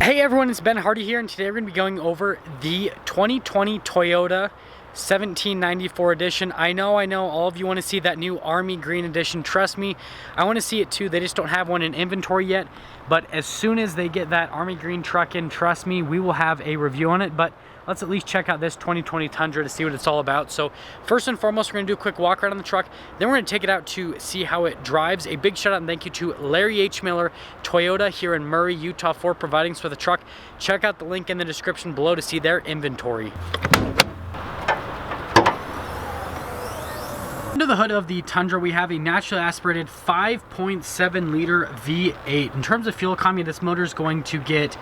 Hey everyone, it's Ben Hardy here, and today we're going to be going over the 2020 Toyota 1794 edition. I know all of you want to see that new Army Green edition. Trust me, I want to see it too. They just don't have one in inventory yet, but as soon as they get that Army Green truck in, trust me, we will have a review on it. But let's at least check out this 2020 Tundra to see what it's all about. So first and foremost, we're going to do a quick walk around on the truck. Then we're going to take it out to see how it drives. A big shout out and thank you to Larry H. Miller Toyota here in Murray, Utah for providing us with the truck. Check out the link in the description below to see their inventory. Under the hood of the Tundra, we have a naturally aspirated 5.7 liter V8. In terms of fuel economy, this motor is going to get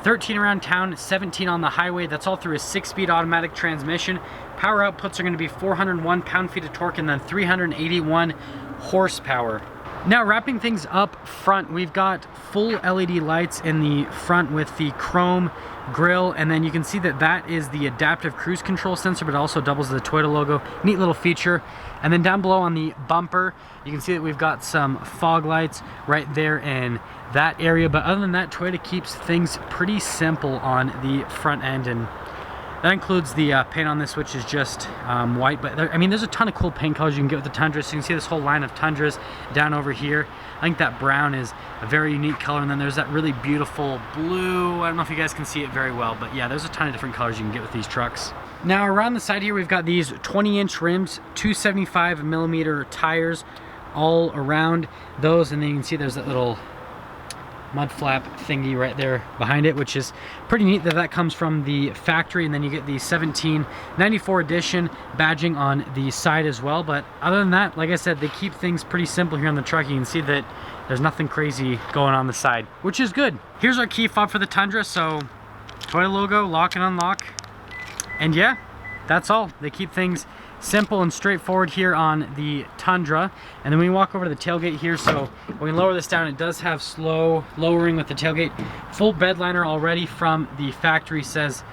13 around town, 17 on the highway. That's all through a 6-speed automatic transmission. Power outputs are going to be 401 pound-feet of torque and then 381 horsepower. Now, wrapping things up front, we've got full LED lights in the front with the chrome grille, and then you can see that that is the adaptive cruise control sensor, but it also doubles as the Toyota logo. Neat little feature. And then down below on the bumper, you can see that we've got some fog lights right there in that area. But other than that, Toyota keeps things pretty simple on the front end, and that includes the paint on this, which is just white. But I mean, there's a ton of cool paint colors you can get with the Tundra. So you can see this whole line of Tundras down over here. I think that brown is a very unique color, and then there's that really beautiful blue. I don't know if you guys can see it very well, but yeah, there's a ton of different colors you can get with these trucks. Now around the side here, we've got these 20-inch rims, 275mm tires all around those, and then you can see there's that little mud flap thingy right there behind it, which is pretty neat that that comes from the factory. And then you get the 1794 edition badging on the side as well. But other than that, like I said, they keep things pretty simple here on the truck. You can see that there's nothing crazy going on the side, which is good. Here's our key fob for the Tundra. So Toyota logo, lock and unlock, and yeah, that's all. They keep things simple and straightforward here on the Tundra. And then we walk over to the tailgate here, so when we lower this down, it does have slow lowering with the tailgate. Full bed liner already from the factory, says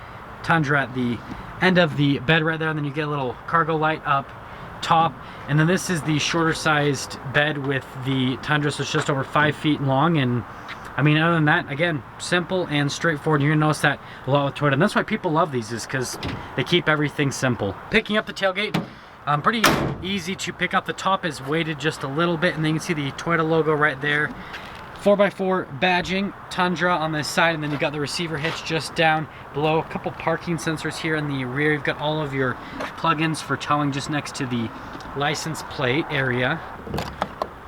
Tundra at the end of the bed right there. And then you get a little cargo light up top. And then this is the shorter sized bed with the Tundra, so it's just over 5 feet long. And I mean, other than that, again, simple and straightforward. You're gonna notice that a lot with Toyota, and that's why people love these, is because they keep everything simple. Picking up the tailgate, pretty easy to pick up. The top is weighted just a little bit, and then you can see the Toyota logo right there. 4x4 badging, Tundra on the side, and then you've got the receiver hitch just down below. A couple parking sensors here in the rear. You've got all of your plugins for towing just next to the license plate area.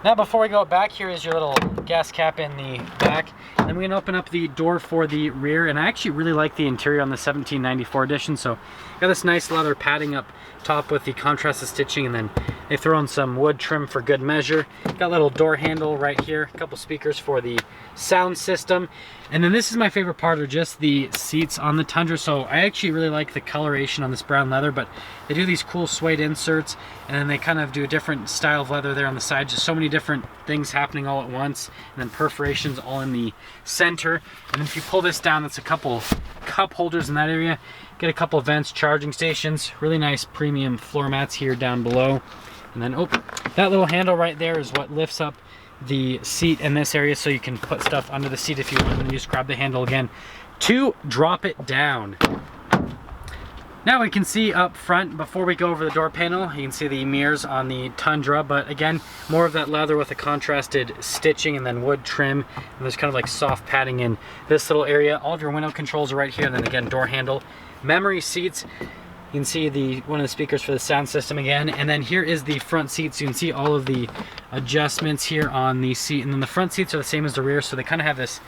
Now, before we go back, here is your little gas cap in the back. And then we can open up the door for the rear. And I actually really like the interior on the 1794 edition. So got this nice leather padding up top with the contrasted stitching, and then they throw in some wood trim for good measure. Got a little door handle right here, a couple speakers for the sound system. And then this is my favorite part, are just the seats on the Tundra. So I actually really like the coloration on this brown leather, but they do these cool suede inserts, and then they kind of do a different style of leather there on the side. Just so many different things happening all at once, and then perforations all in the center. And then if you pull this down, that's a couple cup holders in that area. Get a couple vents, charging stations, really nice premium floor mats here down below. And then, oh, that little handle right there is what lifts up the seat in this area, so you can put stuff under the seat if you want, and then you just grab the handle again to drop it down. Now we can see up front, before we go over the door panel, you can see the mirrors on the Tundra, but again, more of that leather with a contrasted stitching and then wood trim. And there's kind of like soft padding in this little area. All of your window controls are right here, and then again, door handle. Memory seats. You can see one of the speakers for the sound system again. And then here is the front seat, so you can see all of the adjustments here on the seat. And then the front seats are the same as the rear, so they kind of have this,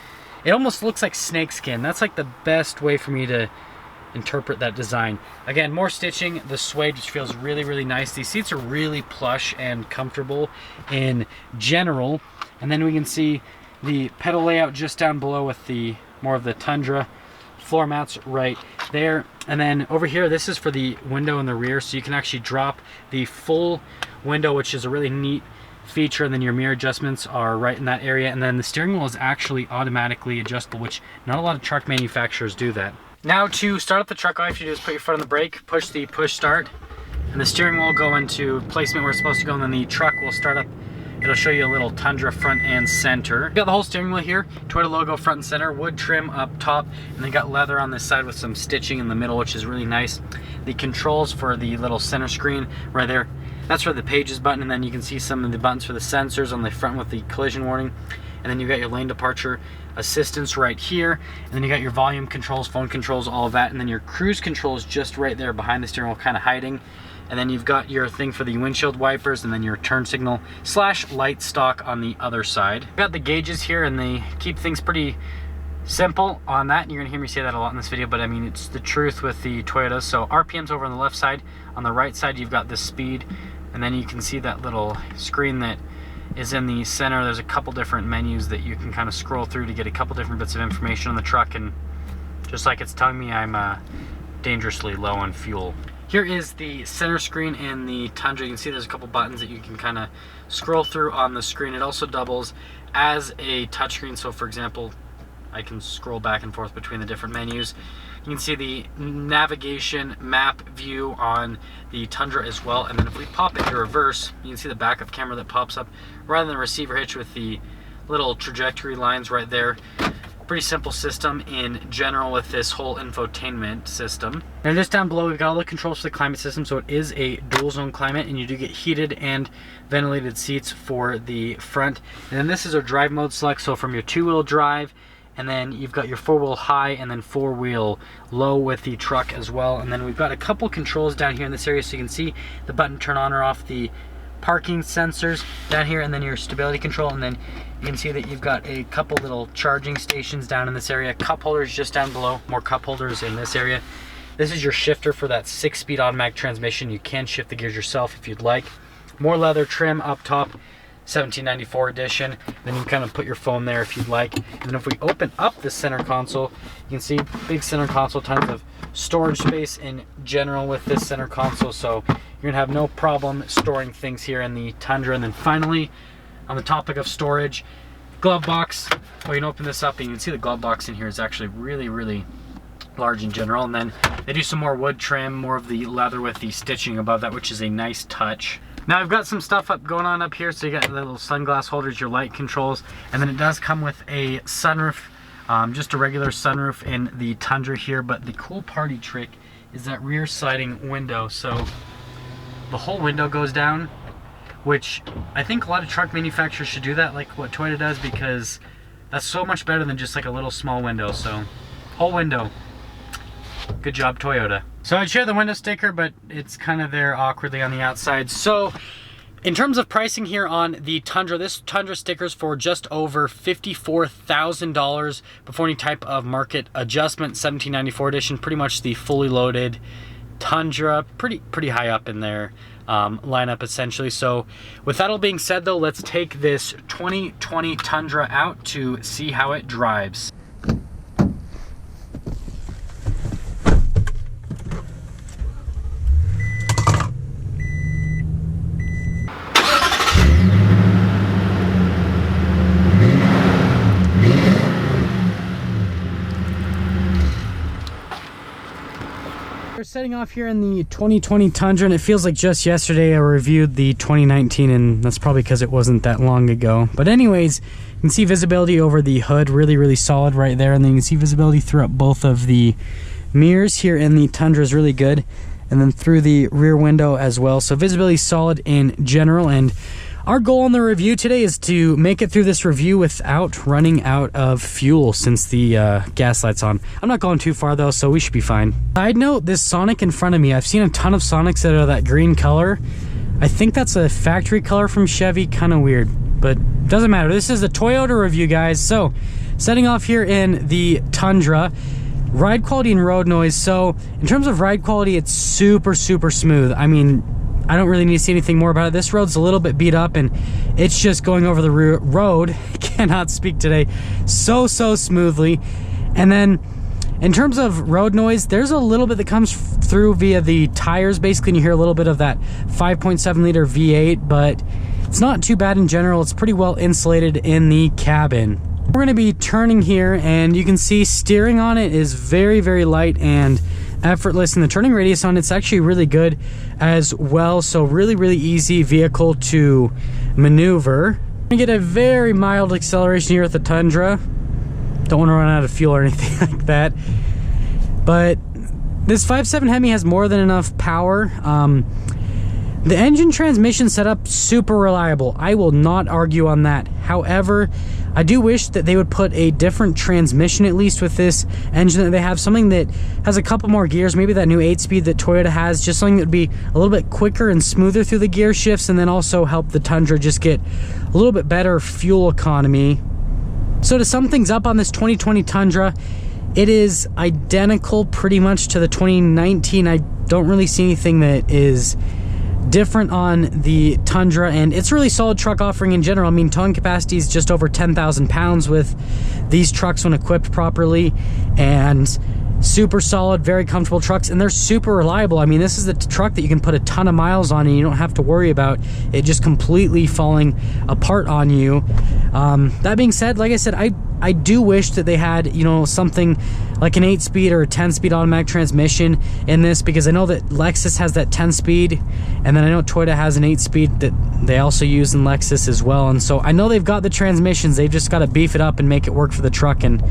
it almost looks like snakeskin. That's like the best way for me to interpret that design. Again, more stitching. The suede just feels really, really nice. These seats are really plush and comfortable in general. And then we can see the pedal layout just down below with the more of the Tundra floor mats right there. And then over here, this is for the window in the rear, so you can actually drop the full window, which is a really neat feature. And then your mirror adjustments are right in that area. And then the steering wheel is actually automatically adjustable, which not a lot of truck manufacturers do that. Now, to start up the truck, all you have to do is put your foot on the brake, push the push start, and the steering wheel will go into placement where it's supposed to go, and then the truck will start up it'll show you a little Tundra front and center. You got the whole steering wheel here, Toyota logo front and center, wood trim up top, and then got leather on this side with some stitching in the middle, which is really nice. The controls for the little center screen right there, that's for the pages button, and then you can see some of the buttons for the sensors on the front with the collision warning. And then you got your lane departure assistance right here, and then you got your volume controls, phone controls, all of that, and then your cruise controls just right there behind the steering wheel, kind of hiding. And then you've got your thing for the windshield wipers, and then your turn signal / light stock on the other side. You've got the gauges here, and they keep things pretty simple on that, and you're gonna hear me say that a lot in this video, but I mean, it's the truth with the Toyotas. So RPM's over on the left side. On the right side, you've got the speed, and then you can see that little screen that is in the center. There's a couple different menus that you can kind of scroll through to get a couple different bits of information on the truck, and just like it's telling me I'm dangerously low on fuel. Here is the center screen in the Tundra. You can see there's a couple buttons that you can kind of scroll through on the screen. It also doubles as a touchscreen, so for example, I can scroll back and forth between the different menus. You can see the navigation map view on the Tundra as well. And then if we pop it to reverse, you can see the backup camera that pops up rather than the receiver hitch with the little trajectory lines right there. Pretty simple system in general with this whole infotainment system. And just down below, we've got all the controls for the climate system. So it is a dual zone climate, and you do get heated and ventilated seats for the front. And then this is a drive mode select. So from your 2-wheel drive, and then you've got your 4-wheel high and then 4-wheel low with the truck as well. And then we've got a couple controls down here in this area, so you can see the button turn on or off the parking sensors down here, and then your stability control. And then you can see that you've got a couple little charging stations down in this area. Cup holders just down below, more cup holders in this area. This is your shifter for that 6-speed automatic transmission. You can shift the gears yourself if you'd like. More leather trim up top, 1794 edition. Then you can kind of put your phone there if you'd like. And then if we open up the center console, you can see big center console, tons of storage space in general with this center console. So you're gonna have no problem storing things here in the Tundra. And then finally, on the topic of storage, glove box. Well, you can open this up and you can see the glove box in here is actually really, really large in general. And then they do some more wood trim, more of the leather with the stitching above that, which is a nice touch. Now I've got some stuff going on up here. So you got the little sunglass holders, your light controls, and then it does come with a sunroof, just a regular sunroof in the Tundra here. But the cool party trick is that rear sliding window. So the whole window goes down, which I think a lot of truck manufacturers should do that, like what Toyota does, because that's so much better than just like a little small window. So whole window. Good job, Toyota. So I'd share the window sticker, but it's kind of there awkwardly on the outside. So in terms of pricing here on the Tundra, this Tundra sticker's for just over $54,000 before any type of market adjustment. 1794 edition, pretty much the fully loaded Tundra, pretty high up in their lineup essentially. So with that all being said though, let's take this 2020 Tundra out to see how it drives. We're setting off here in the 2020 Tundra, and it feels like just yesterday I reviewed the 2019, and that's probably because it wasn't that long ago. But anyways, you can see visibility over the hood, really solid right there, and then you can see visibility throughout both of the mirrors here in the Tundra is really good, and then through the rear window as well. So visibility solid in general, and our goal on the review today is to make it through this review without running out of fuel since the gas light's on. I'm not going too far though, so we should be fine. Side note, this Sonic in front of me, I've seen a ton of Sonics that are that green color. I think that's a factory color from Chevy, kind of weird, but doesn't matter. This is the Toyota review, guys. So setting off here in the Tundra, ride quality and road noise. So in terms of ride quality, it's super smooth. I mean, I don't really need to see anything more about it. This road's a little bit beat up and it's just going over the road. Cannot speak today. So smoothly. And then in terms of road noise, there's a little bit that comes through via the tires basically, and you hear a little bit of that 5.7 liter V8, but it's not too bad in general. It's pretty well insulated in the cabin. We're gonna be turning here, and you can see steering on it is very, very light and effortless, and the turning radius on it's actually really good as well. So really, really easy vehicle to maneuver. You get a very mild acceleration here with the Tundra. Don't want to run out of fuel or anything like that. But this 5.7 Hemi has more than enough power. The engine transmission setup, super reliable. I will not argue on that. However, I do wish that they would put a different transmission, at least with this engine that they have. Something that has a couple more gears, maybe that new 8-speed that Toyota has, just something that would be a little bit quicker and smoother through the gear shifts, and then also help the Tundra just get a little bit better fuel economy. So to sum things up on this 2020 Tundra, it is identical pretty much to the 2019. I don't really see anything that is different on the Tundra, and it's a really solid truck offering in general. I mean, towing capacity is just over 10,000 pounds with these trucks when equipped properly, and super solid, very comfortable trucks, and they're super reliable. I mean, this is the truck that you can put a ton of miles on and you don't have to worry about it just completely falling apart on you. That being said, like I said, I do wish that they had, you know, something like an 8-speed or a 10-speed automatic transmission in this, because I know that Lexus has that 10-speed, and then I know Toyota has an 8-speed that they also use in Lexus as well. And so I know they've got the transmissions, they've just got to beef it up and make it work for the truck. And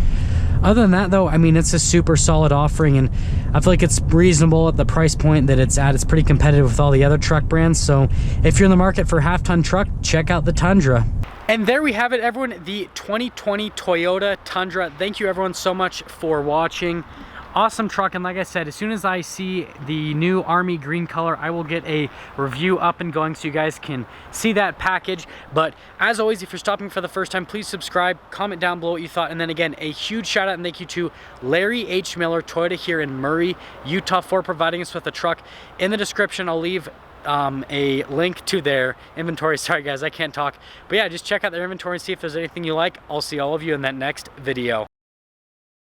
other than that, though, I mean, it's a super solid offering, and I feel like it's reasonable at the price point that it's at. It's pretty competitive with all the other truck brands. So if you're in the market for a half-ton truck, check out the Tundra. And there we have it, everyone, the 2020 Toyota Tundra. Thank you, everyone, so much for watching. Awesome truck, and like I said, as soon as I see the new army green color, I will get a review up and going so you guys can see that package. But as always, if you're stopping for the first time, please subscribe, comment down below what you thought, and then again, a huge shout out and thank you to Larry H. Miller, Toyota here in Murray, Utah, for providing us with a truck. In the description, I'll leave a link to their inventory. Sorry guys, I can't talk, but yeah, just check out their inventory and see if there's anything you like. I'll see all of you in that next video.